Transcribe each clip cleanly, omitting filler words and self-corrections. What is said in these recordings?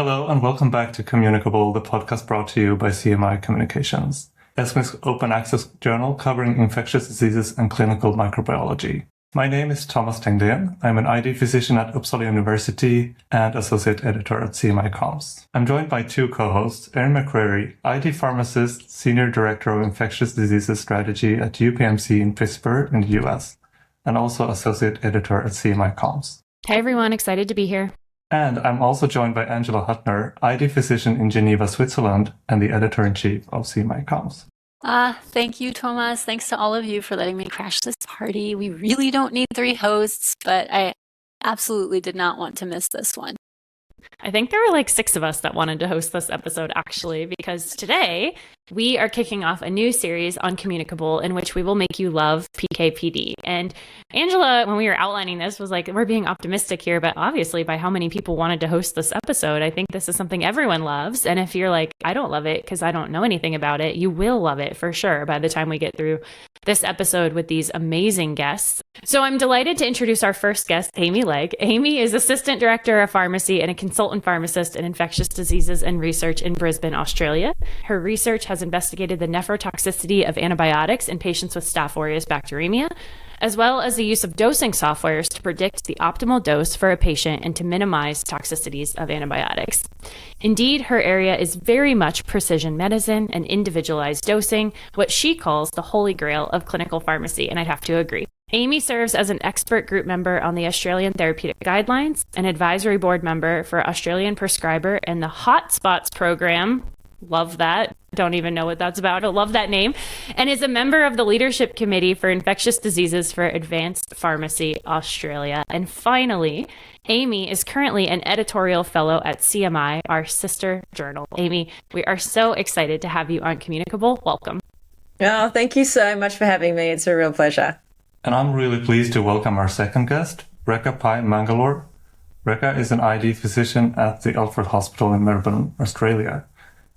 Hello and welcome back to Communicable, the podcast brought to you by CMI Communications, ESMI's open access journal covering infectious diseases and clinical microbiology. My name is Thomas Tängdén. I'm an ID physician at Uppsala University and associate editor at CMI Comms. I'm joined by two co-hosts, Erin McCreary, ID pharmacist, senior director of infectious diseases strategy at UPMC in Pittsburgh in the US, and also associate editor at CMI Comms. Hey everyone, excited to be here. And I'm also joined by Angela Huttner, ID physician in Geneva, Switzerland, and the editor-in-chief of CMI Comms. Thank you, Thomas. Thanks to all of you for letting me crash this party. We really don't need 3 hosts, but I absolutely did not want to miss this one. I think there were like 6 of us that wanted to host this episode, actually, because today we are kicking off a new series on Communicable in which we will make you love PKPD. And Angela, when we were outlining this, was like, we're being optimistic here, but obviously by how many people wanted to host this episode, I think this is something everyone loves. And if you're like, I don't love it because I don't know anything about it, you will love it for sure by the time we get through this episode with these amazing guests. So I'm delighted to introduce our first guest, Amy Legg. Amy is Assistant Director of Pharmacy and a consultant pharmacist in infectious diseases and research in Brisbane, Australia. Her research has investigated the nephrotoxicity of antibiotics in patients with Staph aureus bacteremia, as well as the use of dosing softwares to predict the optimal dose for a patient and to minimize toxicities of antibiotics. Indeed, her area is very much precision medicine and individualized dosing, what she calls the holy grail of clinical pharmacy, and I'd have to agree. Amy serves as an expert group member on the Australian Therapeutic Guidelines, an advisory board member for Australian Prescriber and the Hotspots program. Love that. Don't even know what that's about. I love that name. And is a member of the Leadership Committee for Infectious Diseases for Advanced Pharmacy Australia. And finally, Amy is currently an editorial fellow at CMI, our sister journal. Amy, we are so excited to have you on Communicable. Welcome. Oh, thank you so much for having me. It's a real pleasure. And I'm really pleased to welcome our second guest, Rekha Mangalore. Rekha is an ID physician at the Alfred Hospital in Melbourne, Australia.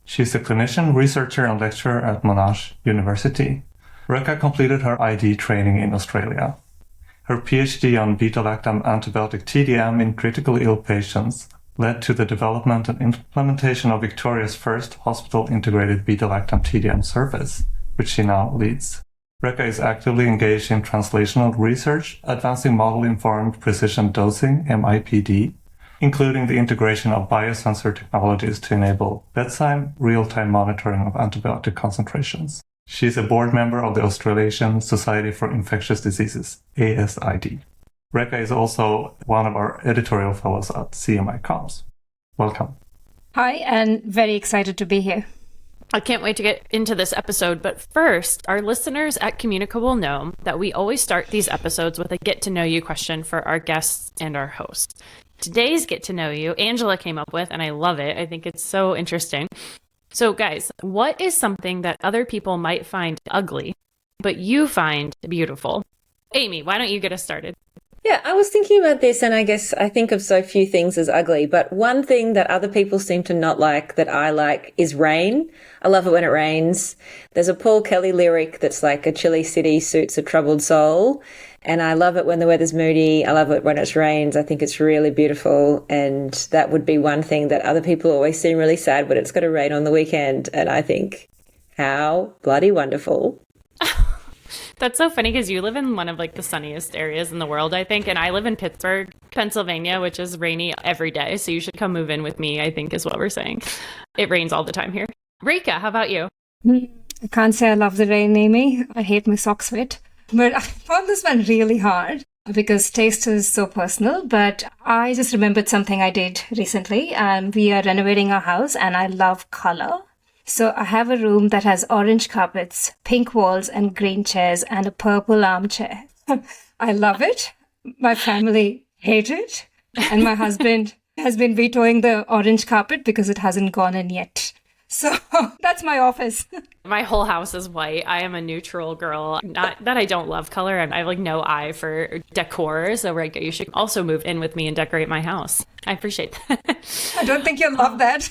She's a clinician, researcher, and lecturer at Monash University. Rekha completed her ID training in Australia. Her PhD on beta-lactam antibiotic TDM in critically ill patients led to the development and implementation of Victoria's first hospital-integrated beta-lactam TDM service, which she now leads. Rekha is actively engaged in translational research, advancing model-informed precision dosing, MIPD, including the integration of biosensor technologies to enable bedside, real-time monitoring of antibiotic concentrations. She is a board member of the Australasian Society for Infectious Diseases, ASID. Rekha is also one of our editorial fellows at CMI Comms. Welcome. Hi, and very excited to be here. I can't wait to get into this episode, but first, our listeners at Communicable know that we always start these episodes with a get-to-know-you question for our guests and our hosts. Today's get-to-know-you, Angela came up with, and I love it. I think it's so interesting. So guys, what is something that other people might find ugly, but you find beautiful? Amy, why don't you get us started? Yeah, I was thinking about this, and I guess I think of so few things as ugly, but one thing that other people seem to not like that I like is rain. I love it when it rains. There's a Paul Kelly lyric that's like, a chilly city suits a troubled soul, and I love it when the weather's moody. I love it when it rains. I think it's really beautiful, and that would be one thing that other people always seem really sad when it's going to rain on the weekend, and I think, how bloody wonderful. That's so funny because you live in one of like the sunniest areas in the world, I think. And I live in Pittsburgh, Pennsylvania, which is rainy every day. So you should come move in with me, I think is what we're saying. It rains all the time here. Rekha, how about you? I can't say I love the rain, Amy. I hate my socks wet. But I found this one really hard because taste is so personal. But I just remembered something I did recently. We are renovating our house and I love color. So I have a room that has orange carpets, pink walls and green chairs and a purple armchair. I love it. My family hate it. And my husband has been vetoing the orange carpet because it hasn't gone in yet. So that's my office. My whole house is white. I am a neutral girl. Not that I don't love color. I have like no eye for decor. So Rekha, you should also move in with me and decorate my house. I appreciate that. I don't think you'll love that.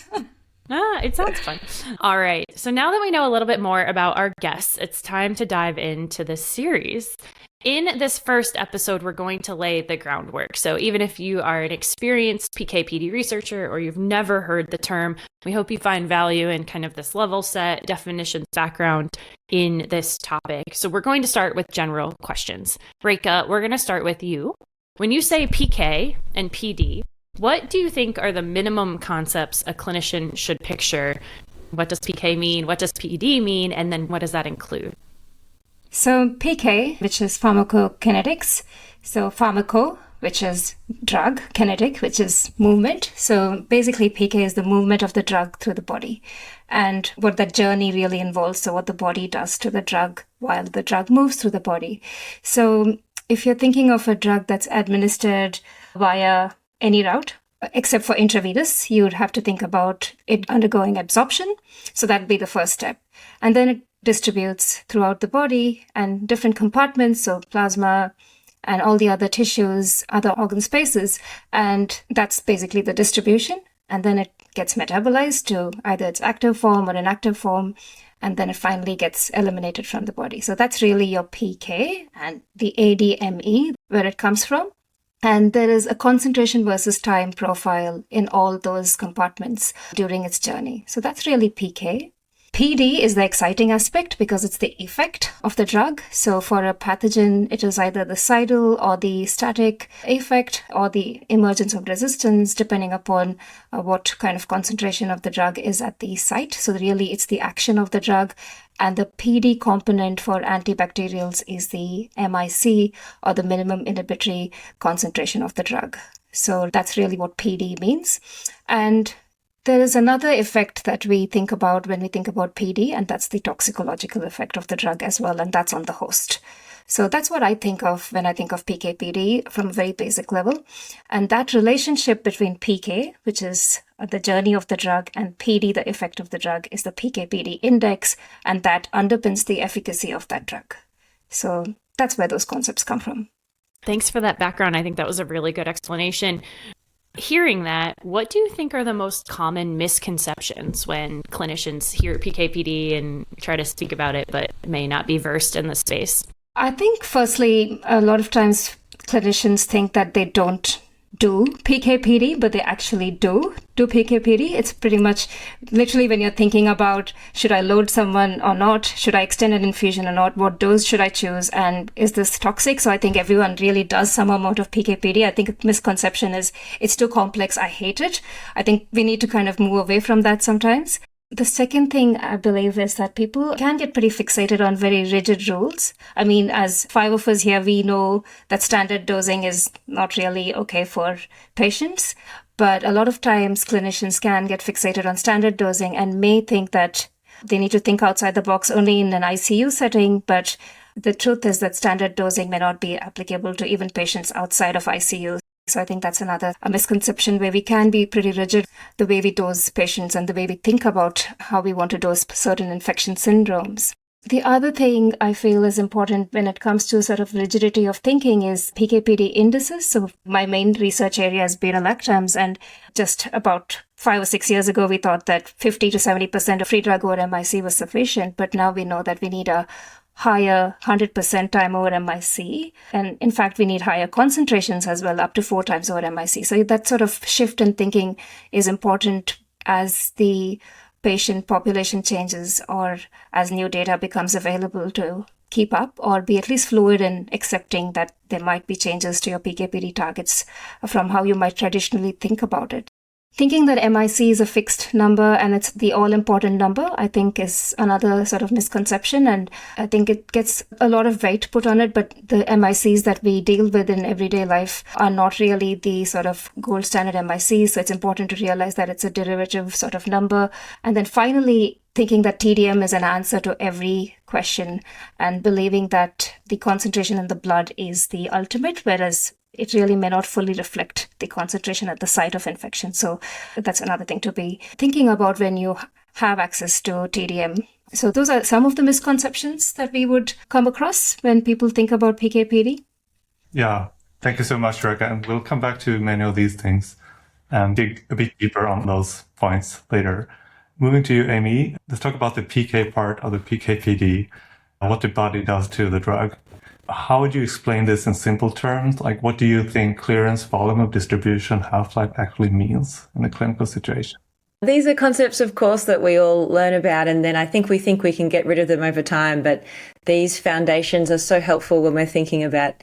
It sounds fun. All right. So now that we know a little bit more about our guests, it's time to dive into this series. In this first episode, we're going to lay the groundwork. So even if you are an experienced PK/PD researcher or you've never heard the term, we hope you find value in kind of this level set, definitions, background in this topic. So we're going to start with general questions. Rekha, we're going to start with you. When you say PK and PD, what do you think are the minimum concepts a clinician should picture? What does PK mean? What does PD mean? And then what does that include? So PK, which is pharmacokinetics. So pharmaco, which is drug, kinetic, which is movement. So basically PK is the movement of the drug through the body and what that journey really involves. So what the body does to the drug while the drug moves through the body. So if you're thinking of a drug that's administered via any route, except for intravenous, you would have to think about it undergoing absorption. So that'd be the first step. And then it distributes throughout the body and different compartments, so plasma and all the other tissues, other organ spaces. And that's basically the distribution. And then it gets metabolized to either its active form or inactive form. And then it finally gets eliminated from the body. So that's really your PK and the ADME, where it comes from. And there is a concentration versus time profile in all those compartments during its journey. So that's really PK. PD is the exciting aspect because it's the effect of the drug. So for a pathogen, it is either the cidal or the static effect or the emergence of resistance, depending upon what kind of concentration of the drug is at the site. So really, it's the action of the drug. And the PD component for antibacterials is the MIC, or the minimum inhibitory concentration of the drug. So that's really what PD means. And there is another effect that we think about when we think about PD, and that's the toxicological effect of the drug as well, and that's on the host. So that's what I think of when I think of PK/PD from a very basic level. And that relationship between PK, which is the journey of the drug, and PD, the effect of the drug, is the PK/PD index, and that underpins the efficacy of that drug. So that's where those concepts come from. Thanks for that background. I think that was a really good explanation. Hearing that, what do you think are the most common misconceptions when clinicians hear PK/PD and try to speak about it, but may not be versed in the space? I think, firstly, a lot of times clinicians think that they don't do PK/PD, but they actually do PK/PD. It's pretty much literally when you're thinking about, should I load someone or not? Should I extend an infusion or not? What dose should I choose? And is this toxic? So I think everyone really does some amount of PK/PD. I think a misconception is it's too complex. I hate it. I think we need to kind of move away from that sometimes. The second thing I believe is that people can get pretty fixated on very rigid rules. I mean, as 5 of us here, we know that standard dosing is not really okay for patients. But a lot of times clinicians can get fixated on standard dosing and may think that they need to think outside the box only in an ICU setting. But the truth is that standard dosing may not be applicable to even patients outside of ICU. So I think that's another misconception where we can be pretty rigid the way we dose patients and the way we think about how we want to dose certain infection syndromes. The other thing I feel is important when it comes to sort of rigidity of thinking is PK/PD indices. So my main research area is beta-lactams, and just about 5 or 6 years ago, we thought that 50 to 70% of free drug over MIC was sufficient, but now we know that we need a higher 100% time over MIC. And in fact, we need higher concentrations as well, up to 4 times over MIC. So that sort of shift in thinking is important as the patient population changes or as new data becomes available to keep up or be at least fluid in accepting that there might be changes to your PK/PD targets from how you might traditionally think about it. Thinking that MIC is a fixed number and it's the all-important number, I think is another sort of misconception. And I think it gets a lot of weight put on it, but the MICs that we deal with in everyday life are not really the sort of gold standard MICs. So it's important to realize that it's a derivative sort of number. And then finally, thinking that TDM is an answer to every question and believing that the concentration in the blood is the ultimate, whereas it really may not fully reflect the concentration at the site of infection. So that's another thing to be thinking about when you have access to TDM. So those are some of the misconceptions that we would come across when people think about PK/PD. Yeah, thank you so much, Rekha. And we'll come back to many of these things and dig a bit deeper on those points later. moving to you, Amy, let's talk about the PK part of the PK/PD, what the body does to the drug. How would you explain this in simple terms? Like, what do you think clearance, volume of distribution, half-life actually means in a clinical situation? These are concepts, of course, that we all learn about, and then I think we can get rid of them over time. But these foundations are so helpful when we're thinking about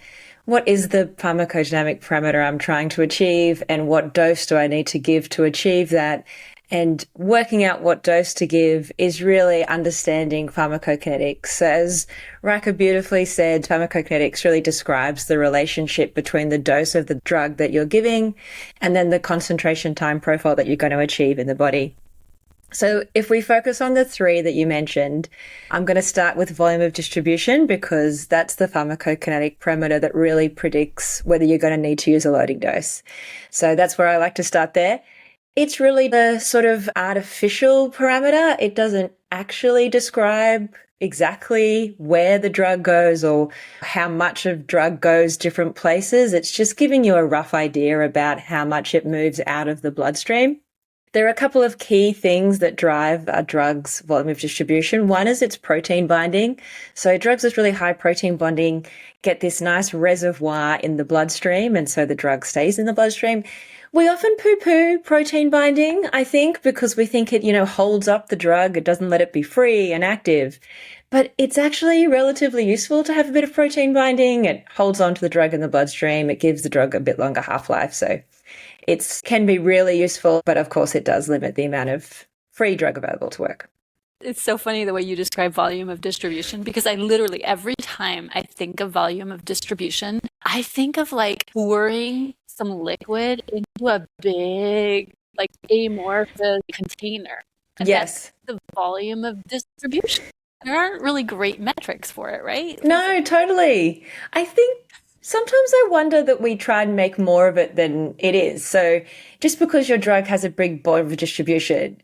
what is the pharmacodynamic parameter I'm trying to achieve and what dose do I need to give to achieve that. And working out what dose to give is really understanding pharmacokinetics. As Rekha beautifully said, pharmacokinetics really describes the relationship between the dose of the drug that you're giving and then the concentration time profile that you're going to achieve in the body. So if we focus on the three that you mentioned, I'm going to start with volume of distribution because that's the pharmacokinetic parameter that really predicts whether you're going to need to use a loading dose. So that's where I like to start there. It's really the sort of artificial parameter. It doesn't actually describe exactly where the drug goes or how much of drug goes different places. It's just giving you a rough idea about how much it moves out of the bloodstream. There are a couple of key things that drive a drug's volume of distribution. One is its protein binding. So drugs with really high protein bonding get this nice reservoir in the bloodstream, and so the drug stays in the bloodstream. We often poo-poo protein binding, I think, because we think it, holds up the drug. It doesn't let it be free and active. But it's actually relatively useful to have a bit of protein binding. It holds on to the drug in the bloodstream. It gives the drug a bit longer half-life. So it can be really useful, but of course it does limit the amount of free drug available to work. It's so funny the way you describe volume of distribution, because I literally, every time I think of volume of distribution, I think of like pouring some liquid into a big, like amorphous container. And yes. That's the volume of distribution. There aren't really great metrics for it, right? No, totally. I think sometimes I wonder that we try and make more of it than it is. So just because your drug has a big volume of distribution,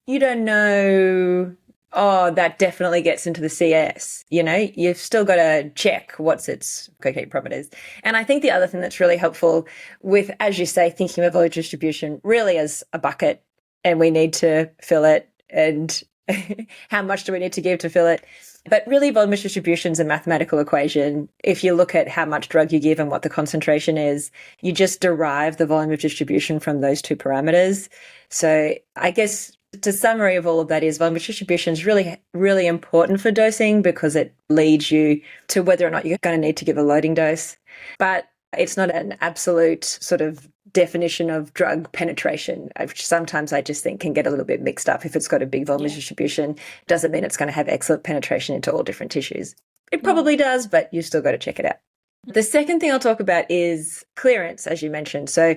you don't know, that definitely gets into the CS. You've still got to check what's its cocaine parameters. And I think the other thing that's really helpful with, as you say, thinking of volume distribution really as a bucket, and we need to fill it, and how much do we need to give to fill it? But really, volume of distribution is a mathematical equation. If you look at how much drug you give and what the concentration is, you just derive the volume of distribution from those two parameters. So I guess the summary of all of that is volume of distribution is really, really important for dosing because it leads you to whether or not you're going to need to give a loading dose. But it's not an absolute sort of definition of drug penetration, which sometimes I just think can get a little bit mixed up. If it's got a big volume of distribution, doesn't mean it's going to have excellent penetration into all different tissues. It probably does, but you've still got to check it out. The second thing I'll talk about is clearance, as you mentioned. So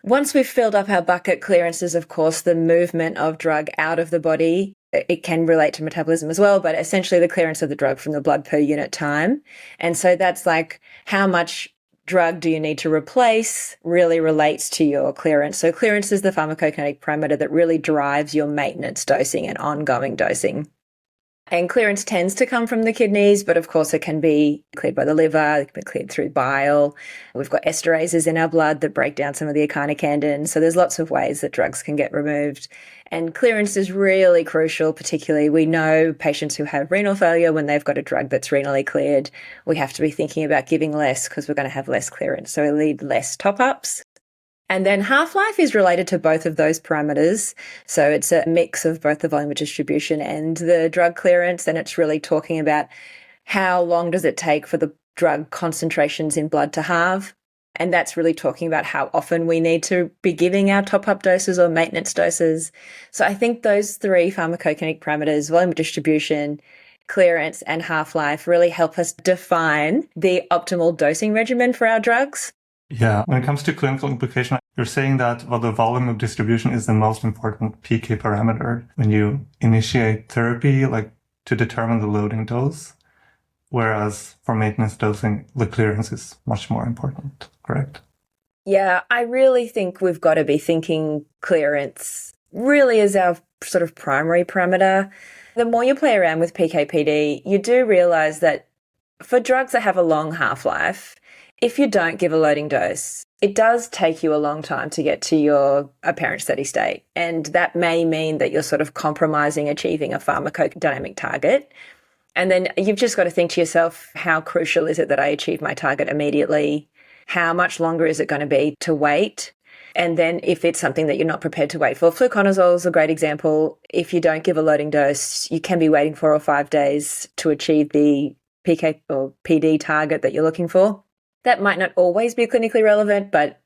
once we've filled up our bucket, clearance is, of course, the movement of drug out of the body. It can relate to metabolism as well, but essentially the clearance of the drug from the blood per unit time. And so that's like how much drug do you need to replace really relates to your clearance. So clearance is the pharmacokinetic parameter that really drives your maintenance dosing and ongoing dosing. And clearance tends to come from the kidneys, but of course it can be cleared by the liver, it can be cleared through bile. We've got esterases in our blood that break down some of the echinocandins. So there's lots of ways that drugs can get removed. And clearance is really crucial, particularly we know patients who have renal failure, when they've got a drug that's renally cleared, we have to be thinking about giving less because we're going to have less clearance. So we need less top-ups. And then half-life is related to both of those parameters. So it's a mix of both the volume of distribution and the drug clearance. And it's really talking about how long does it take for the drug concentrations in blood to halve. And that's really talking about how often we need to be giving our top-up doses or maintenance doses. So I think those three pharmacokinetic parameters, volume of distribution, clearance, and half-life really help us define the optimal dosing regimen for our drugs. Yeah, when it comes to clinical implication, you're saying that the volume of distribution is the most important PK parameter when you initiate therapy, like to determine the loading dose, whereas for maintenance dosing, the clearance is much more important, correct? Yeah, I really think we've got to be thinking clearance really as our sort of primary parameter. The more you play around with PK/PD, you do realize that for drugs that have a long half-life, if you don't give a loading dose, it does take you a long time to get to your apparent steady state. And that may mean that you're sort of compromising achieving a pharmacodynamic target. And then you've just got to think to yourself, how crucial is it that I achieve my target immediately? How much longer is it going to be to wait? And then if it's something that you're not prepared to wait for, fluconazole is a great example. If you don't give a loading dose, you can be waiting 4 or 5 days to achieve the PK or PD target that you're looking for. That might not always be clinically relevant, but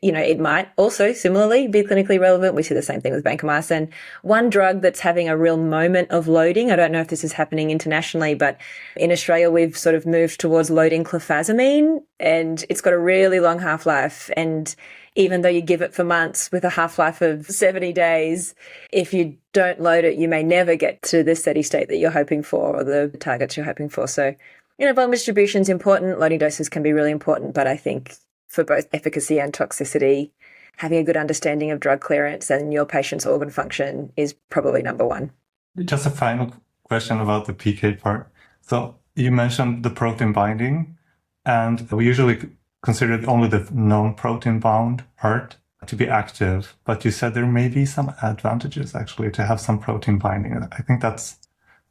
it might also similarly be clinically relevant. We see the same thing with vancomycin. One drug that's having a real moment of loading, I don't know if this is happening internationally, but in Australia, we've sort of moved towards loading clofazimine, and it's got a really long half-life. And even though you give it for months with a half-life of 70 days, if you don't load it, you may never get to the steady state that you're hoping for or the targets you're hoping for. So, volume distribution is important. Loading doses can be really important, but I think for both efficacy and toxicity, having a good understanding of drug clearance and your patient's organ function is probably number one. Just a final question about the PK part. So you mentioned the protein binding, and we usually consider only the known protein bound part to be active, but you said there may be some advantages actually to have some protein binding. I think that's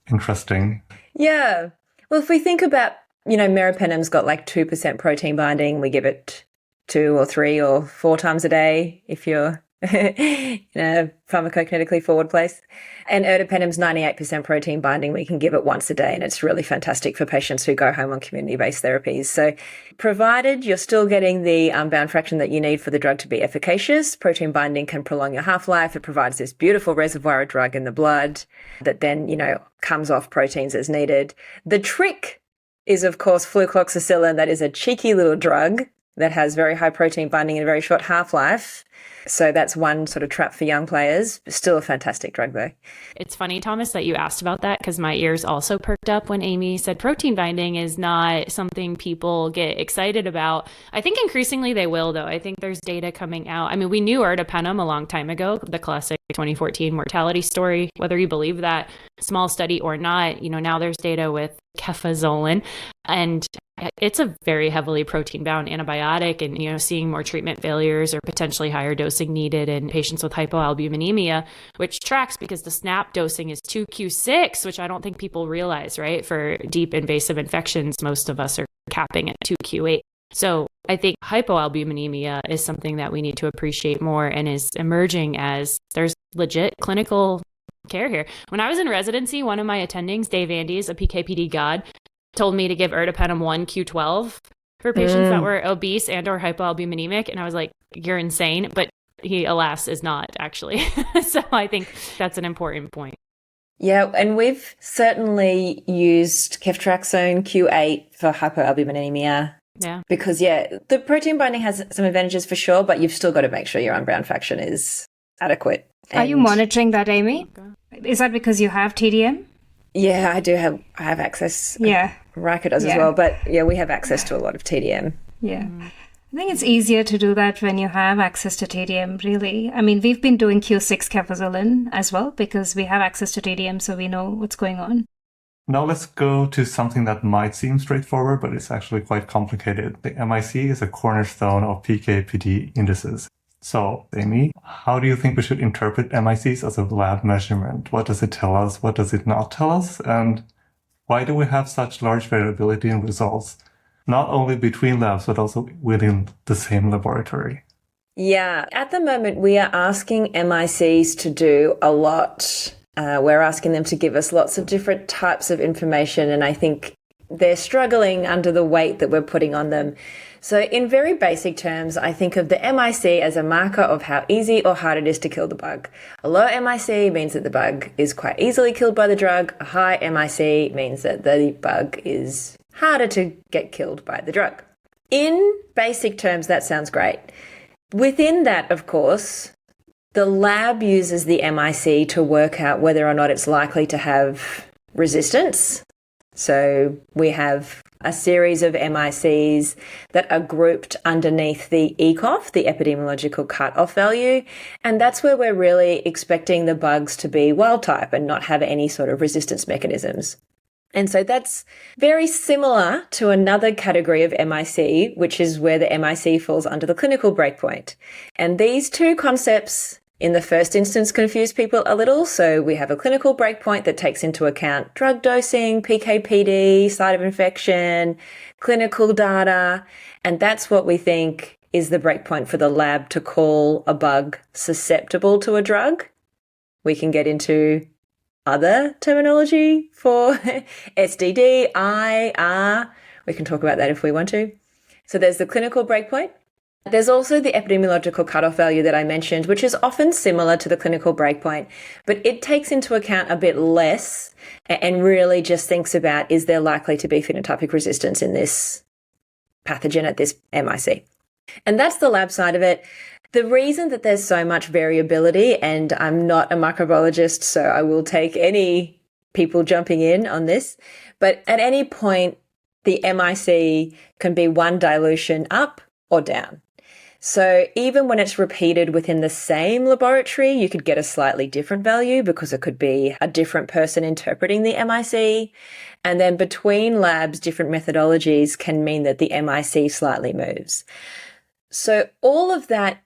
interesting. Yeah. Well, if we think about, meropenem's got like 2% protein binding. We give it 2 or 3 or 4 times a day if you're in a pharmacokinetically forward place. And ertapenem's 98% protein binding. We can give it once a day, and it's really fantastic for patients who go home on community-based therapies. So provided you're still getting the bound fraction that you need for the drug to be efficacious, protein binding can prolong your half-life. It provides this beautiful reservoir of drug in the blood that then, comes off proteins as needed. The trick is, of course, flucloxacillin. That is a cheeky little drug that has very high protein binding and a very short half-life. So that's one sort of trap for young players. Still a fantastic drug, though. It's funny, Thomas, that you asked about that, because my ears also perked up when Amy said protein binding is not something people get excited about. I think increasingly they will, though. I think there's data coming out. I mean, we knew ertapenem a long time ago, the classic 2014 mortality story, whether you believe that small study or not. Now there's data with cefazolin, and it's a very heavily protein bound antibiotic, and seeing more treatment failures or potentially higher dosing needed in patients with hypoalbuminemia, which tracks because the SNAP dosing is 2Q6, which I don't think people realize, right? For deep invasive infections, most of us are capping at 2Q8. So I think hypoalbuminemia is something that we need to appreciate more and is emerging as there's legit clinical care here. When I was in residency, one of my attendings, Dave Andes, a PKPD god, told me to give ertapenem 1Q12 for patients that were obese and or hypoalbuminemic. And I was like, you're insane. But he, alas, is not actually. So I think that's an important point. Yeah, and we've certainly used ceftriaxone Q8 for hypoalbuminemia. Yeah. Because, the protein binding has some advantages for sure, but you've still got to make sure your unbound fraction is adequate. Are you monitoring that, Amy? Is that because you have TDM? Yeah, I have access. Yeah. Rekha does as well, but we have access to a lot of TDM. Yeah. I think it's easier to do that when you have access to TDM, really. I mean, we've been doing Q6 cefazolin as well because we have access to TDM, so we know what's going on. Now let's go to something that might seem straightforward, but it's actually quite complicated. The MIC is a cornerstone of PK/PD indices. So, Amy, how do you think we should interpret MICs as a lab measurement? What does it tell us? What does it not tell us? And why do we have such large variability in results, not only between labs, but also within the same laboratory? Yeah, at the moment, we are asking MICs to do a lot. We're asking them to give us lots of different types of information, and I think they're struggling under the weight that we're putting on them. So in very basic terms, I think of the MIC as a marker of how easy or hard it is to kill the bug. A low MIC means that the bug is quite easily killed by the drug. A high MIC means that the bug is harder to get killed by the drug. In basic terms, that sounds great. Within that, of course, the lab uses the MIC to work out whether or not it's likely to have resistance. So we have a series of MICs that are grouped underneath the ECOFF, the epidemiological cutoff value. And that's where we're really expecting the bugs to be wild type and not have any sort of resistance mechanisms. And so that's very similar to another category of MIC, which is where the MIC falls under the clinical breakpoint. And these two concepts in the first instance confuse people a little. So we have a clinical breakpoint that takes into account drug dosing, PK/PD, site of infection, clinical data. And that's what we think is the breakpoint for the lab to call a bug susceptible to a drug. We can get into other terminology for SDD, I, R. We can talk about that if we want to. So there's the clinical breakpoint. There's also the epidemiological cutoff value that I mentioned, which is often similar to the clinical breakpoint, but it takes into account a bit less and really just thinks about, is there likely to be phenotypic resistance in this pathogen at this MIC? And that's the lab side of it. The reason that there's so much variability, and I'm not a microbiologist, so I will take any people jumping in on this, but at any point, the MIC can be one dilution up or down. So even when it's repeated within the same laboratory, you could get a slightly different value because it could be a different person interpreting the MIC. And then between labs, different methodologies can mean that the MIC slightly moves. So all of that,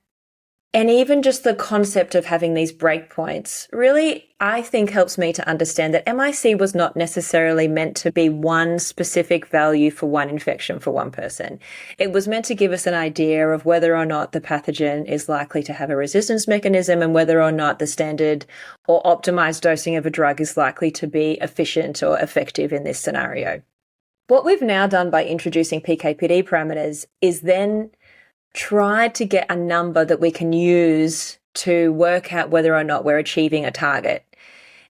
and even just the concept of having these breakpoints, really, I think helps me to understand that MIC was not necessarily meant to be one specific value for one infection for one person. It was meant to give us an idea of whether or not the pathogen is likely to have a resistance mechanism and whether or not the standard or optimized dosing of a drug is likely to be efficient or effective in this scenario. What we've now done by introducing PK/PD parameters is then try to get a number that we can use to work out whether or not we're achieving a target.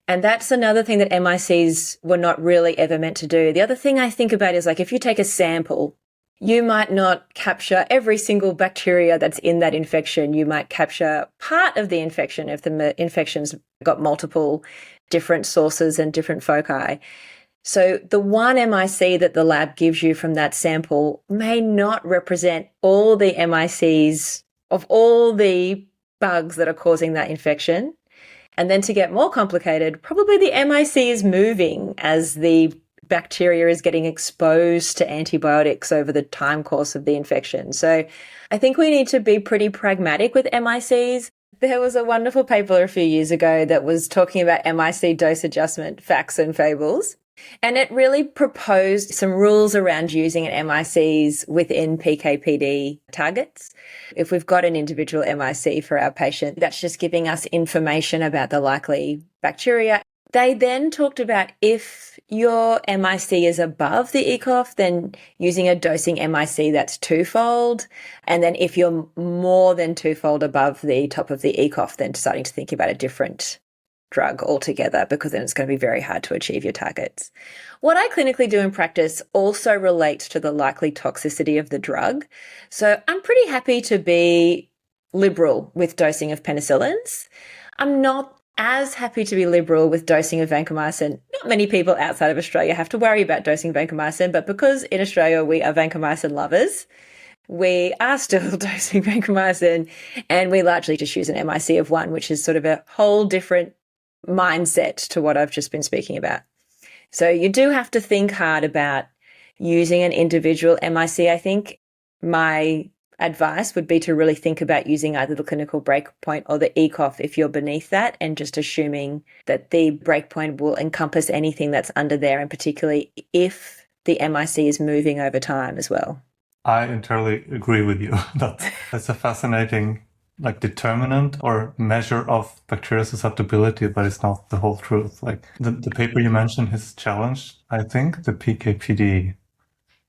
And that's another thing that MICs were not really ever meant to do. The other thing I think about is, like, if you take a sample, you might not capture every single bacteria that's in that infection. You might capture part of the infection if the infection's got multiple different sources and different foci. So the one MIC that the lab gives you from that sample may not represent all the MICs of all the bugs that are causing that infection. And then to get more complicated, probably the MIC is moving as the bacteria is getting exposed to antibiotics over the time course of the infection. So I think we need to be pretty pragmatic with MICs. There was a wonderful paper a few years ago that was talking about MIC dose adjustment facts and fables. And it really proposed some rules around using an MICs within PK/PD targets. If we've got an individual MIC for our patient, that's just giving us information about the likely bacteria. They then talked about if your MIC is above the ECOFF, then using a dosing MIC that's twofold. And then if you're more than twofold above the top of the ECOFF, then starting to think about a different drug altogether, because then it's going to be very hard to achieve your targets. What I clinically do in practice also relates to the likely toxicity of the drug. So I'm pretty happy to be liberal with dosing of penicillins. I'm not as happy to be liberal with dosing of vancomycin. Not many people outside of Australia have to worry about dosing vancomycin, but because in Australia we are vancomycin lovers, we are still dosing vancomycin, and we largely just use an MIC of 1, which is sort of a whole different mindset to what I've just been speaking about. So you do have to think hard about using an individual MIC. I think my advice would be to really think about using either the clinical breakpoint or the ECOFF if you're beneath that, and just assuming that the breakpoint will encompass anything that's under there, and particularly if the MIC is moving over time as well. I entirely agree with you. That's a fascinating determinant or measure of bacterial susceptibility, but it's not the whole truth. Like the paper you mentioned has challenged, I think, the PK/PD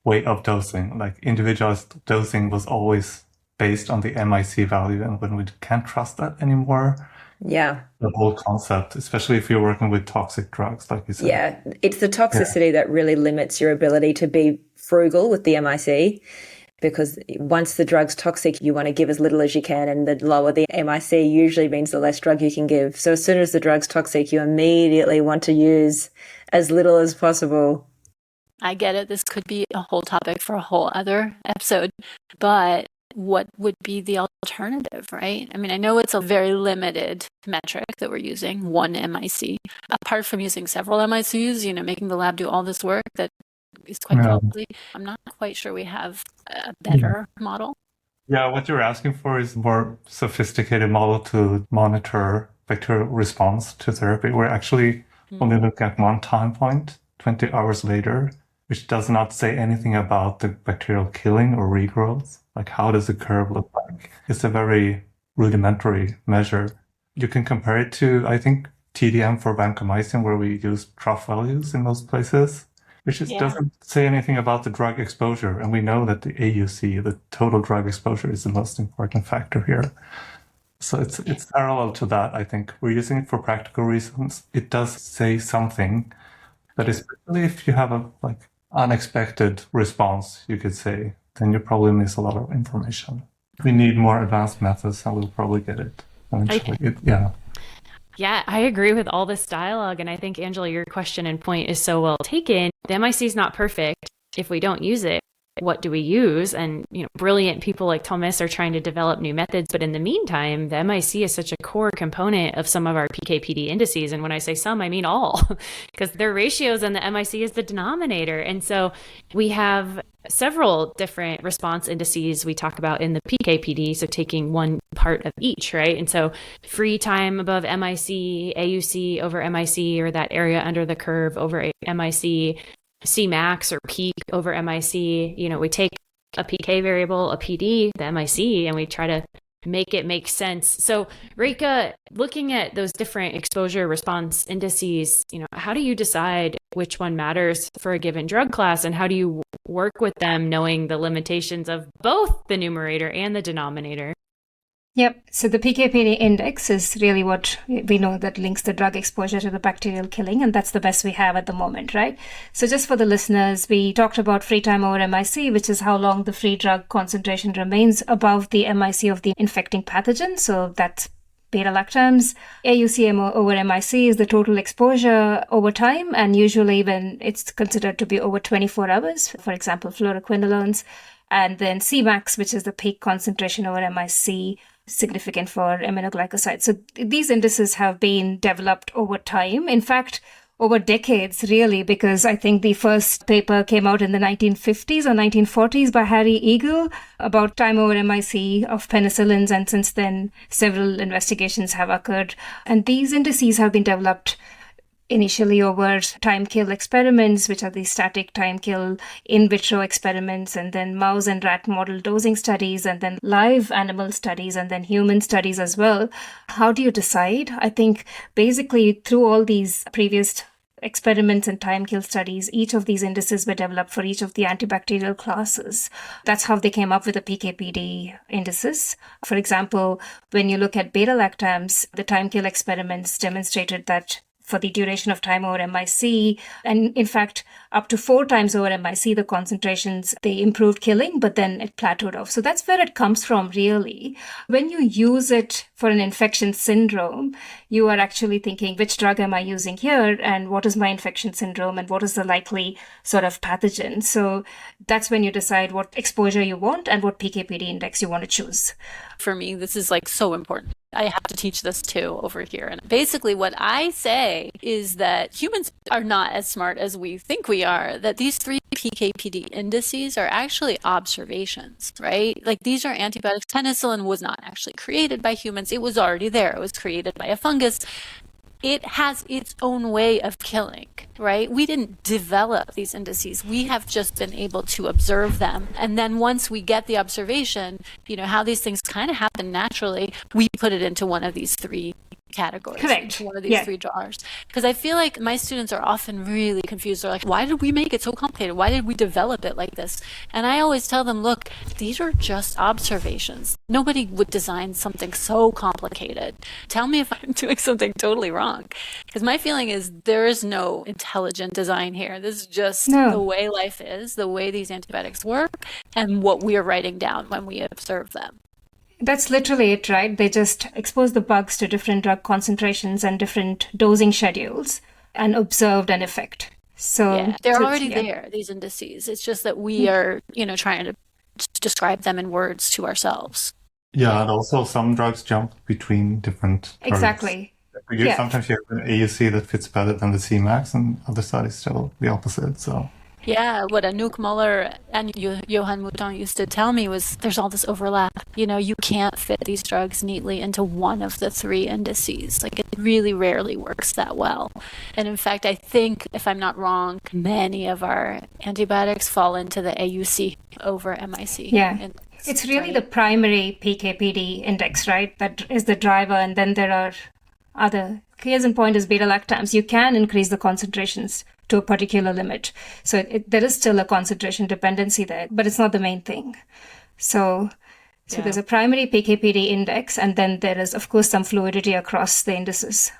way of dosing. Like individualized dosing was always based on the MIC value, and when we can't trust that anymore, yeah, the whole concept, especially if you're working with toxic drugs, like you said. Yeah, it's the toxicity that really limits your ability to be frugal with the MIC. Because once the drug's toxic, you want to give as little as you can, and the lower the MIC usually means the less drug you can give. So as soon as the drug's toxic, you immediately want to use as little as possible. I get it. This could be a whole topic for a whole other episode. But what would be the alternative, right? I mean, I know it's a very limited metric that we're using, one MIC. Apart from using several MICs, making the lab do all this work that is quite costly, I'm not quite sure we have a better model. Yeah, what you're asking for is a more sophisticated model to monitor bacterial response to therapy. We're actually only looking at one time point, 20 hours later, which does not say anything about the bacterial killing or regrowth. Like, how does the curve look like? It's a very rudimentary measure. You can compare it to, I think, TDM for vancomycin, where we use trough values in most places, which doesn't say anything about the drug exposure. And we know that the AUC, the total drug exposure, is the most important factor here. So it's parallel to that, I think. We're using it for practical reasons. It does say something, but especially if you have a unexpected response, you could say, then you probably miss a lot of information. We need more advanced methods, and we'll probably get it eventually. Yeah, I agree with all this dialogue. And I think, Angela, your question and point is so well taken. The MIC is not perfect. If we don't use it, what do we use? And, brilliant people like Thomas are trying to develop new methods. But in the meantime, the MIC is such a core component of some of our PK/PD indices. And when I say some, I mean all, because they're ratios and the MIC is the denominator. And so we have several different response indices we talk about in the PK/PD. So taking one part of each, right? And so free time above MIC, AUC over MIC, or that area under the curve over MIC, Cmax or peak over MIC. We take a PK variable, a PD, the MIC, and we try to make it make sense. So Rekha, looking at those different exposure response indices, how do you decide which one matters for a given drug class, and how do you work with them knowing the limitations of both the numerator and the denominator? Yep. So the PK/PD index is really what we know that links the drug exposure to the bacterial killing, and that's the best we have at the moment, right? So just for the listeners, we talked about free time over MIC, which is how long the free drug concentration remains above the MIC of the infecting pathogen. So that's beta-lactams. AUC over MIC is the total exposure over time, and usually when it's considered to be over 24 hours, for example, fluoroquinolones. And then Cmax, which is the peak concentration over MIC, significant for aminoglycosides. So these indices have been developed over time. In fact, over decades, really, because I think the first paper came out in the 1950s or 1940s by Harry Eagle about time over MIC of penicillins. And since then, several investigations have occurred. And these indices have been developed initially over time kill experiments, which are the static time kill in vitro experiments, and then mouse and rat model dosing studies, and then live animal studies, and then human studies as well. How do you decide? I think basically through all these previous experiments and time kill studies, each of these indices were developed for each of the antibacterial classes. That's how they came up with the PK/PD indices. For example, when you look at beta-lactams, the time kill experiments demonstrated that for the duration of time over MIC, and in fact, up to 4 times over MIC, the concentrations, they improved killing, but then it plateaued off. So that's where it comes from, really. When you use it for an infection syndrome, you are actually thinking, which drug am I using here, and what is my infection syndrome, and what is the likely sort of pathogen? So that's when you decide what exposure you want and what PK/PD index you want to choose. For me, this is so important. I have to teach this too over here. And basically what I say is that humans are not as smart as we think we are, that these 3 PK/PD indices are actually observations, right? These are antibiotics. Penicillin was not actually created by humans. It was already there. It was created by a fungus. It has its own way of killing, right? We didn't develop these indices. We have just been able to observe them. And then once we get the observation, how these things kind of happen naturally, we put it into one of these 3 categories. Correct. One of these 3 jars. Because I feel like my students are often really confused. They're like, why did we make it so complicated? Why did we develop it like this? And I always tell them, look, these are just observations. Nobody would design something so complicated. Tell me if I'm doing something totally wrong. Because my feeling is there is no intelligent design here. This is just the way life is, the way these antibiotics work, and what we are writing down when we observe them. That's literally it, right? They just expose the bugs to different drug concentrations and different dosing schedules and observed an effect. So they're already there, these indices. It's just that we are, trying to describe them in words to ourselves. Yeah, and also some drugs jump between different targets. Exactly. Sometimes you have an AUC that fits better than the Cmax, and other studies show the opposite. So yeah, what Anouk Muller and Johan Mouton used to tell me was there's all this overlap. You can't fit these drugs neatly into one of the 3 indices. Like, it really rarely works that well. And in fact, I think, if I'm not wrong, many of our antibiotics fall into the AUC over MIC. Yeah. It's really the primary PK/PD index, right? That is the driver. And then there are other. Case in point is beta-lactams. You can increase the concentrations to a particular limit. So there is still a concentration dependency there, but it's not the main thing. So there's a primary PK/PD index, and then there is, of course, some fluidity across the indices.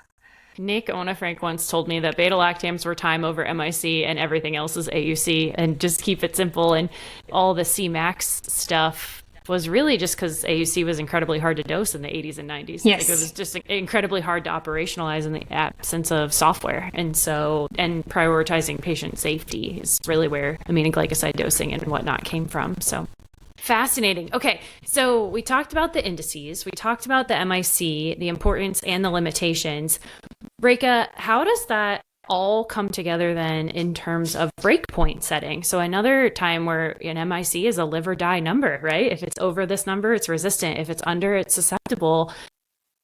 Nick Onafrank once told me that beta-lactams were time over MIC and everything else is AUC, and just keep it simple. And all the Cmax stuff was really just because AUC was incredibly hard to dose in the 80s and 90s. Yes. Like, it was just incredibly hard to operationalize in the absence of software. And prioritizing patient safety is really where aminoglycoside dosing and whatnot came from. So fascinating. Okay, so we talked about the indices, we talked about the MIC, the importance and the limitations. Rekha, how does that all come together then in terms of breakpoint setting? So another time where an MIC is a live or die number, right? If it's over this number, it's resistant. If it's under, it's susceptible.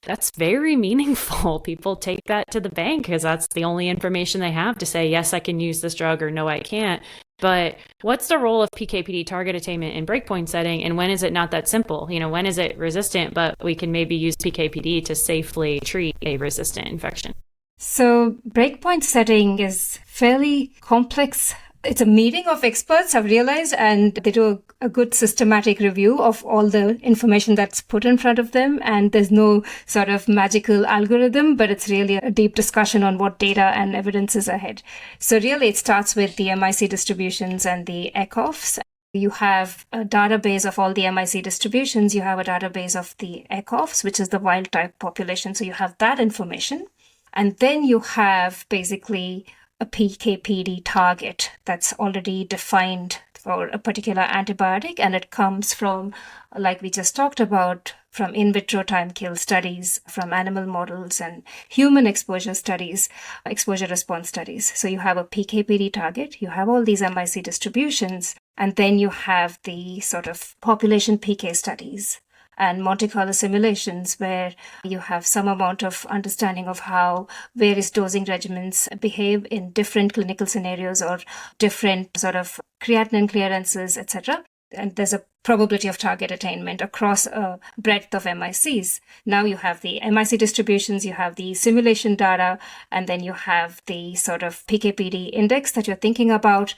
That's very meaningful. People take that to the bank because that's the only information they have to say, yes, I can use this drug, or no, I can't. But what's the role of PK/PD target attainment in breakpoint setting? And when is it not that simple? When is it resistant, but we can maybe use PK/PD to safely treat a resistant infection? So breakpoint setting is fairly complex. It's a meeting of experts, I've realized, and they do a good systematic review of all the information that's put in front of them. And there's no sort of magical algorithm, but it's really a deep discussion on what data and evidence is ahead. So really it starts with the MIC distributions and the ECOFFs. You have a database of all the MIC distributions. You have a database of the ECOFFs, which is the wild type population. So you have that information. And then you have basically a PK/PD target that's already defined for a particular antibiotic. And it comes from, like we just talked about, from in vitro time kill studies, from animal models and human exposure studies, exposure response studies. So you have a PK/PD target, you have all these MIC distributions, and then you have the sort of population PK studies and Monte Carlo simulations where you have some amount of understanding of how various dosing regimens behave in different clinical scenarios or different sort of creatinine clearances, etc. And there's a probability of target attainment across a breadth of MICs. Now you have the MIC distributions, you have the simulation data, and then you have the sort of PK/PD index that you're thinking about.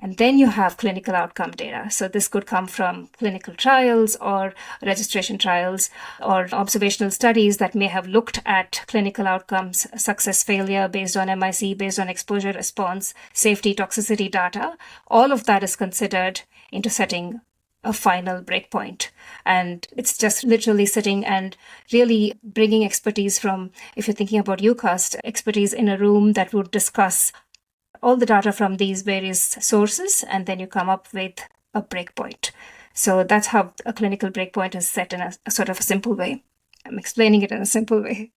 And then you have clinical outcome data. So this could come from clinical trials or registration trials or observational studies that may have looked at clinical outcomes, success, failure based on MIC, based on exposure response, safety, toxicity data. All of that is considered into setting a final breakpoint. And it's just literally sitting and really bringing expertise from, if you're thinking about UCAST, expertise in a room that would discuss all the data from these various sources, and then you come up with a breakpoint. So that's how a clinical breakpoint is set in a sort of a simple way. I'm explaining it in a simple way.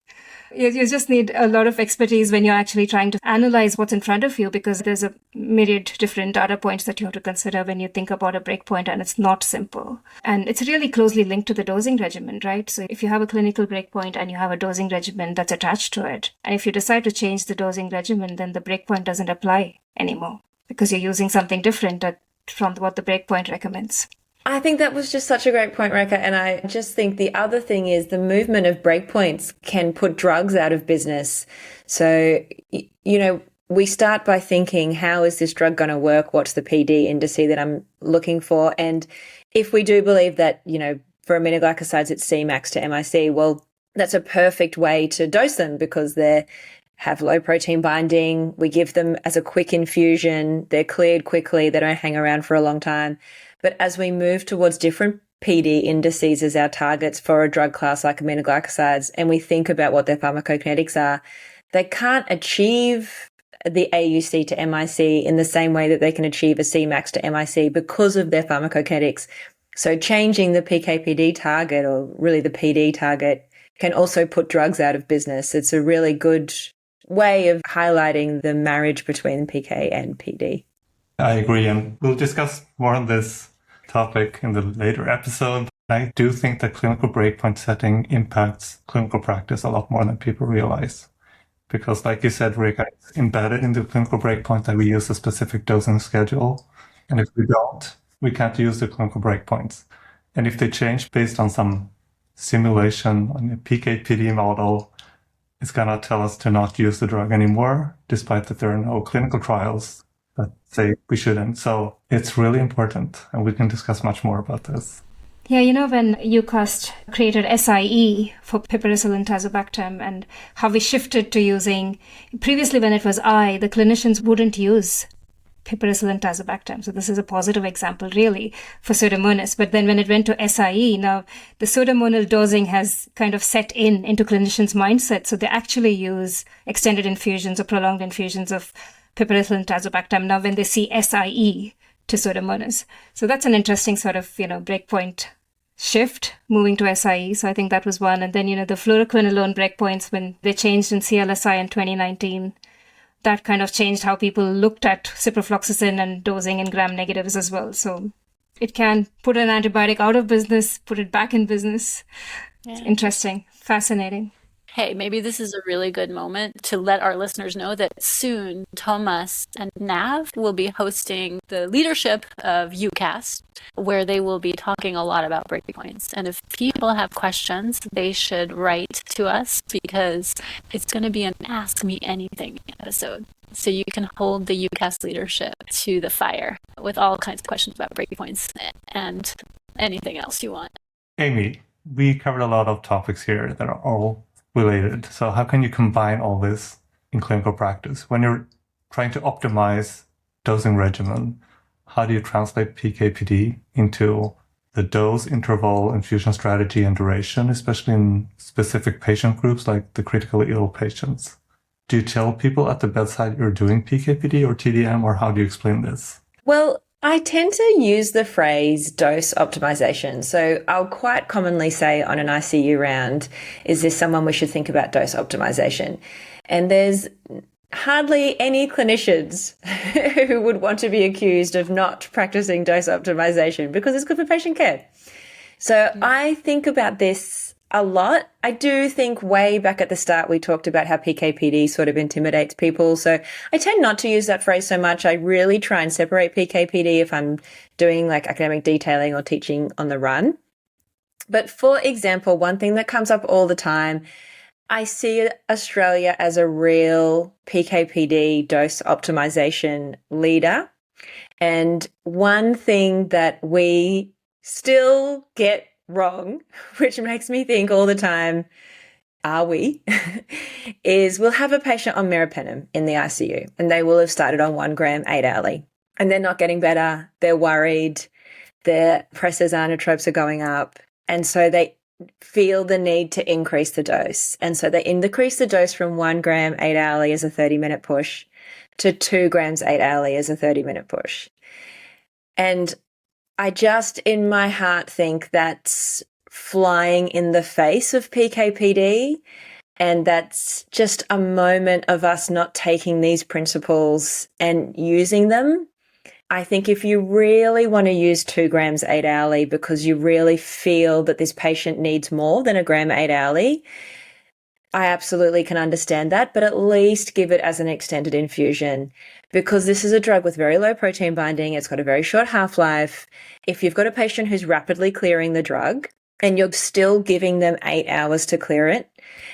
You just need a lot of expertise when you're actually trying to analyze what's in front of you, because there's a myriad different data points that you have to consider when you think about a breakpoint, and it's not simple. And it's really closely linked to the dosing regimen, right? So if you have a clinical breakpoint and you have a dosing regimen that's attached to it, and if you decide to change the dosing regimen, then the breakpoint doesn't apply anymore because you're using something different from what the breakpoint recommends. I think that was just such a great point, Rekha. And I just think the other thing is the movement of breakpoints can put drugs out of business. So, we start by thinking, how is this drug going to work? What's the PD indice that I'm looking for? And if we do believe that, for aminoglycosides, it's Cmax to MIC, well, that's a perfect way to dose them because they have low protein binding. We give them as a quick infusion. They're cleared quickly. They don't hang around for a long time. But as we move towards different PD indices as our targets for a drug class like aminoglycosides, and we think about what their pharmacokinetics are, they can't achieve the AUC to MIC in the same way that they can achieve a Cmax to MIC because of their pharmacokinetics. So changing the PKPD target, or really the PD target, can also put drugs out of business. It's a really good way of highlighting the marriage between PK and PD. I agree, and we'll discuss more on this topic in the later episode. I do think that clinical breakpoint setting impacts clinical practice a lot more than people realize. Because like you said, Rekha, it's embedded in the clinical breakpoint that we use a specific dosing schedule. And if we don't, we can't use the clinical breakpoints. And if they change based on some simulation on a PK/PD model, it's going to tell us to not use the drug anymore, despite that there are no clinical trials that say we shouldn't. So it's really important, and we can discuss much more about this. Yeah, when ECOFF created SIE for piperacillin tazobactam and how we shifted to using, previously when it was I, the clinicians wouldn't use piperacillin tazobactam. So this is a positive example really for Pseudomonas. But then when it went to SIE, now the pseudomonal dosing has kind of set into clinicians' mindset. So they actually use extended infusions or prolonged infusions of piperacillin tazobactam now when they see SIE to Pseudomonas. So that's an interesting sort of, breakpoint shift moving to SIE. So I think that was one. And then, the fluoroquinolone breakpoints when they changed in CLSI in 2019, that kind of changed how people looked at ciprofloxacin and dosing in gram negatives as well. So it can put an antibiotic out of business, put it back in business. Yeah. It's interesting, fascinating. Hey, maybe this is a really good moment to let our listeners know that soon Thomas and Nav will be hosting the leadership of UCAST, where they will be talking a lot about breakpoints. And if people have questions, they should write to us because it's going to be an Ask Me Anything episode. So you can hold the UCAST leadership to the fire with all kinds of questions about breakpoints and anything else you want. Amy, we covered a lot of topics here that are all related. So how can you combine all this in clinical practice? When you're trying to optimize dosing regimen, how do you translate PK/PD into the dose, interval, infusion strategy, and duration, especially in specific patient groups like the critically ill patients? Do you tell people at the bedside you're doing PK/PD or TDM, or how do you explain this? Well, I tend to use the phrase dose optimization. So I'll quite commonly say on an ICU round, is this someone we should think about dose optimization? And there's hardly any clinicians who would want to be accused of not practicing dose optimization because it's good for patient care. So I think about this a lot. I do think way back at the start, we talked about how PK/PD sort of intimidates people. So I tend not to use that phrase so much. I really try and separate PK/PD if I'm doing like academic detailing or teaching on the run. But for example, one thing that comes up all the time, I see Australia as a real PK/PD dose optimization leader. And one thing that we still get wrong, which makes me think all the time, are we, is we'll have a patient on meropenem in the ICU and they will have started on 1 gram 8-hourly and they're not getting better. They're worried. Their pressors anatropes are going up. And so they feel the need to increase the dose. And so they increase the dose from 1 gram 8-hourly as a 30-minute push to 2 grams 8-hourly as a 30-minute push. And I just, in my heart, think that's flying in the face of PK/PD, and that's just a moment of us not taking these principles and using them. I think if you really want to use 2 grams 8-hourly because you really feel that this patient needs more than 1 gram 8-hourly, I absolutely can understand that, but at least give it as an extended infusion because this is a drug with very low protein binding. It's got a very short half-life. If you've got a patient who's rapidly clearing the drug and you're still giving them 8 hours to clear it,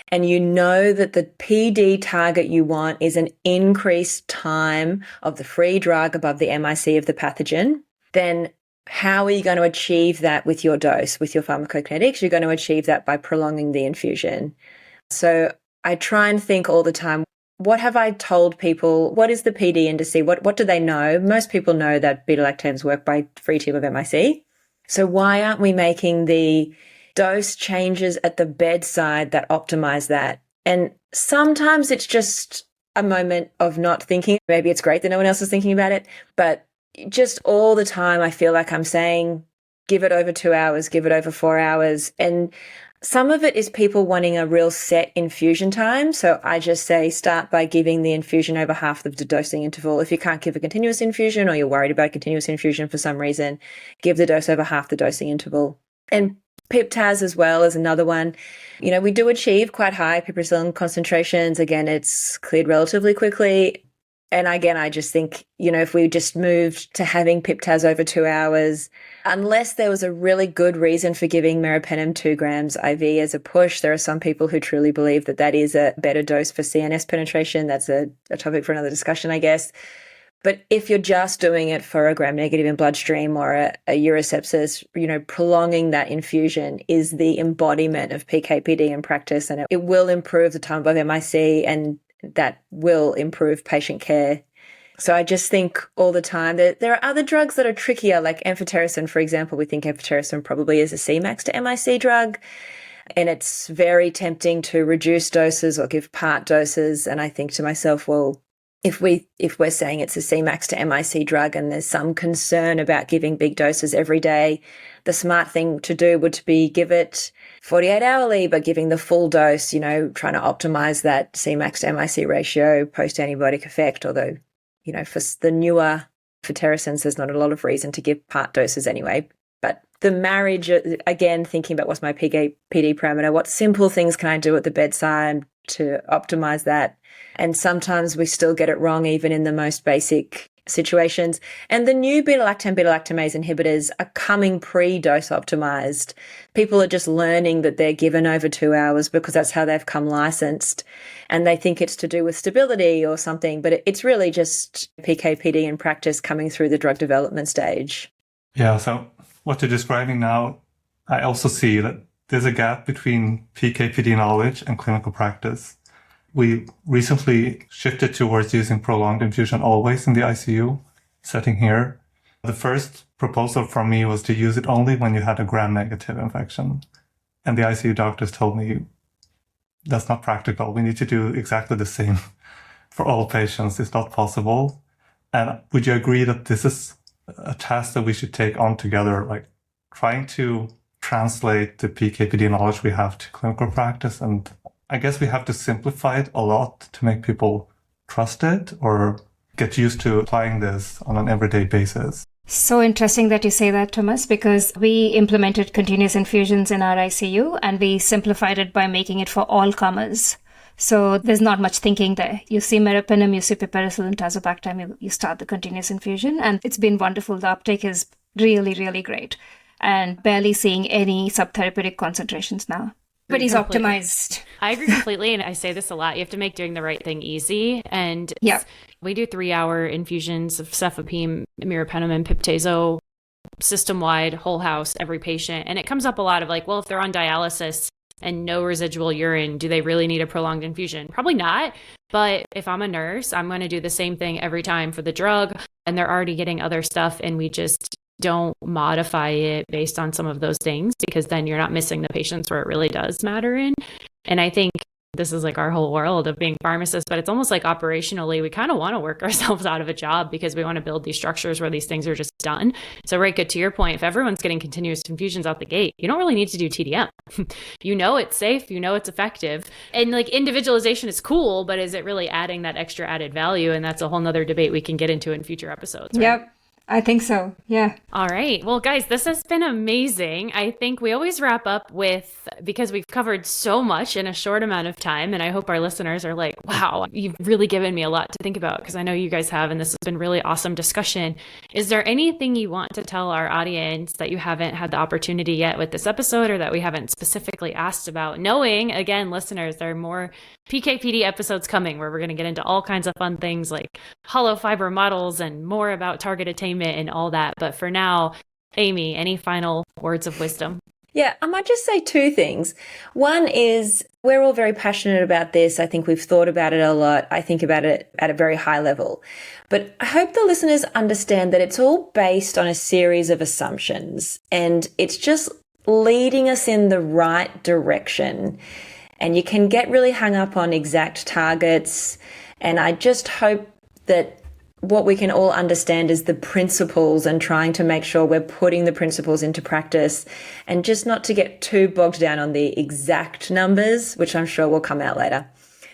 and you know that the PD target you want is an increased time of the free drug above the MIC of the pathogen, then how are you going to achieve that with your dose, with your pharmacokinetics? You're going to achieve that by prolonging the infusion. So I try and think all the time, what have I told people? What is the PD indice? What do they know? Most people know that beta-lactams work by free tube of MIC. So why aren't we making the dose changes at the bedside that optimize that? And sometimes it's just a moment of not thinking. Maybe it's great that no one else is thinking about it, but just all the time I feel like I'm saying, give it over 2 hours, give it over 4 hours. And some of it is people wanting a real set infusion time. So I just say start by giving the infusion over half of the dosing interval. If you can't give a continuous infusion or you're worried about a continuous infusion for some reason, give the dose over half the dosing interval. And pip-taz as well is another one. We do achieve quite high piperacillin concentrations. Again, it's cleared relatively quickly. And again, I just think, if we just moved to having pip-taz over 2 hours, unless there was a really good reason for giving meropenem 2 grams IV as a push, there are some people who truly believe that that is a better dose for CNS penetration. That's a topic for another discussion, I guess. But if you're just doing it for a gram-negative in bloodstream or a urosepsis, prolonging that infusion is the embodiment of PK/PD in practice, and it will improve the time above MIC, and that will improve patient care. So I just think all the time that there are other drugs that are trickier, like amphotericin, for example. We think amphotericin probably is a Cmax to MIC drug, and it's very tempting to reduce doses or give part doses. And I think to myself, well, if we're saying it's a Cmax to MIC drug and there's some concern about giving big doses every day, the smart thing to do would be give it 48 hourly, but giving the full dose, trying to optimize that Cmax to MIC ratio post-antibiotic effect. Although, for the newer amphotericins, there's not a lot of reason to give part doses anyway. But the marriage, again, thinking about what's my PK/PD parameter, what simple things can I do at the bedside to optimize that? And sometimes we still get it wrong, even in the most basic situations. And the new beta-lactam, beta-lactamase inhibitors are coming pre-dose optimized. People are just learning that they're given over 2 hours because that's how they've come licensed. And they think it's to do with stability or something, but it's really just PK/PD in practice coming through the drug development stage. Yeah, so what you're describing now, I also see that there's a gap between PK/PD knowledge and clinical practice. We recently shifted towards using prolonged infusion always in the ICU setting here. The first proposal from me was to use it only when you had a gram-negative infection. And the ICU doctors told me, that's not practical. We need to do exactly the same for all patients. It's not possible. And would you agree that this is a task that we should take on together, like trying to translate the PK/PD knowledge we have to clinical practice? And I guess we have to simplify it a lot to make people trust it or get used to applying this on an everyday basis. So interesting that you say that, Thomas, because we implemented continuous infusions in our ICU and we simplified it by making it for all comers. So there's not much thinking there. You see meropenem, you see piperacillin, tazobactam, you start the continuous infusion, and it's been wonderful. The uptake is really, really great, and barely seeing any subtherapeutic concentrations now. But he's optimized. I agree completely. And I say this a lot. You have to make doing the right thing easy. And we do 3-hour infusions of cefepime, meropenem, and pip/tazo system-wide, whole house, every patient. And it comes up a lot of like, well, if they're on dialysis and no residual urine, do they really need a prolonged infusion? Probably not. But if I'm a nurse, I'm going to do the same thing every time for the drug. And they're already getting other stuff. And we just don't modify it based on some of those things, because then you're not missing the patients where it really does matter in. And I think this is like our whole world of being pharmacists, but it's almost like operationally, we kind of want to work ourselves out of a job because we want to build these structures where these things are just done. So Rekha, to your point, if everyone's getting continuous infusions out the gate, you don't really need to do TDM. It's safe, it's effective. And like individualization is cool, but is it really adding that extra added value? And that's a whole nother debate we can get into in future episodes. Right? Yep. I think so. Yeah. All right. Well, guys, this has been amazing. I think we always wrap up with, because we've covered so much in a short amount of time, and I hope our listeners are like, wow, you've really given me a lot to think about, because I know you guys have, and this has been really awesome discussion. Is there anything you want to tell our audience that you haven't had the opportunity yet with this episode, or that we haven't specifically asked about? Knowing, again, listeners, there are more PK/PD episodes coming where we're going to get into all kinds of fun things like hollow fiber models and more about target attainment and all that. But for now, Amy, any final words of wisdom? Yeah, I might just say 2 things. One is we're all very passionate about this. I think we've thought about it a lot. I think about it at a very high level. But I hope the listeners understand that it's all based on a series of assumptions, and it's just leading us in the right direction. And you can get really hung up on exact targets. And I just hope that what we can all understand is the principles and trying to make sure we're putting the principles into practice and just not to get too bogged down on the exact numbers, which I'm sure will come out later.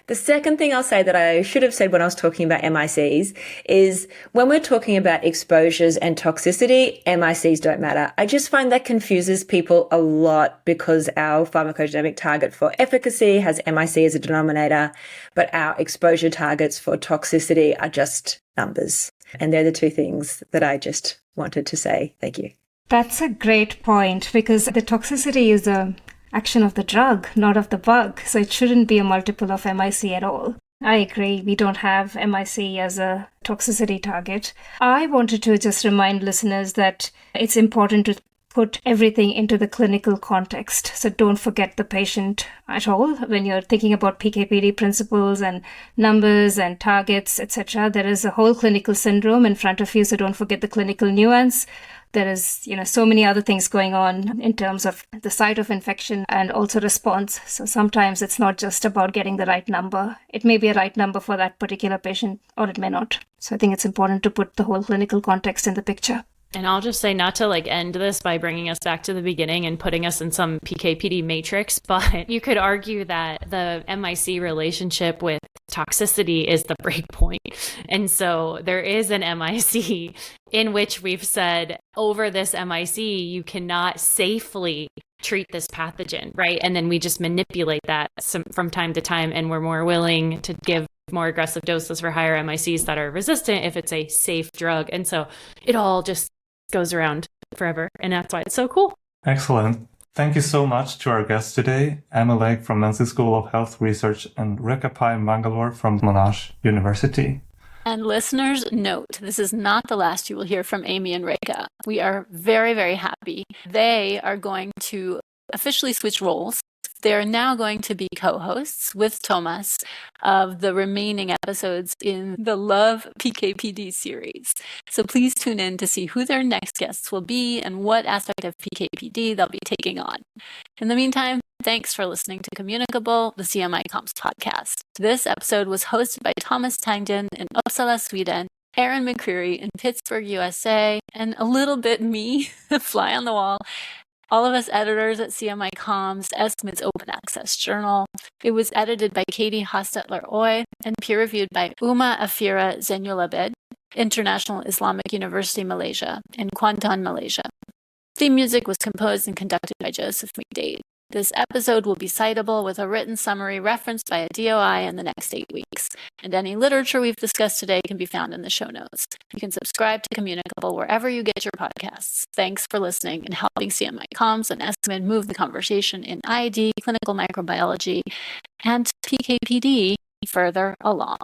The second thing I'll say that I should have said when I was talking about MICs is when we're talking about exposures and toxicity, MICs don't matter. I just find that confuses people a lot because our pharmacodynamic target for efficacy has MIC as a denominator, but our exposure targets for toxicity are just numbers. And they're the two things that I just wanted to say. Thank you. That's a great point because the toxicity is a action of the drug, not of the bug. So it shouldn't be a multiple of MIC at all. I agree. We don't have MIC as a toxicity target. I wanted to just remind listeners that it's important to put everything into the clinical context. So don't forget the patient at all. When you're thinking about PKPD principles and numbers and targets, etc., there is a whole clinical syndrome in front of you. So don't forget the clinical nuance. There is, so many other things going on in terms of the site of infection and also response. So sometimes it's not just about getting the right number. It may be a right number for that particular patient, or it may not. So I think it's important to put the whole clinical context in the picture. And I'll just say, not to end this by bringing us back to the beginning and putting us in some PKPD matrix, but you could argue that the MIC relationship with toxicity is the breakpoint. And so there is an MIC in which we've said over this MIC, you cannot safely treat this pathogen, right? And then we just manipulate that from time to time, and we're more willing to give more aggressive doses for higher MICs that are resistant if it's a safe drug. And so it all just goes around forever. And that's why it's so cool. Excellent. Thank you so much to our guests today, Legg from Menzies School of Health Research and Rekha Mangalore from Monash University. And listeners, note, this is not the last you will hear from Amy and Rekha. We are very, very happy. They are going to officially switch roles. They're now going to be co-hosts with Thomas of the remaining episodes in the Love PKPD series. So please tune in to see who their next guests will be and what aspect of PKPD they'll be taking on. In the meantime, thanks for listening to Communicable, the CMI Comms podcast. This episode was hosted by Thomas Tängdén in Uppsala, Sweden, Erin McCreary in Pittsburgh, USA, and a little bit me, fly on the wall. All of us editors at CMI Comms, Estimed's Open Access Journal. It was edited by Katie Hostetler-Oy and peer-reviewed by Ummu Afeera Zainulabid, International Islamic University, Malaysia, in Kuantan, Malaysia. Theme music was composed and conducted by Joseph McDade. This episode will be citable with a written summary referenced by a DOI in the next 8 weeks, and any literature we've discussed today can be found in the show notes. You can subscribe to Communicable wherever you get your podcasts. Thanks for listening and helping CMI Comms and Estimate move the conversation in ID, clinical microbiology, and PKPD further along.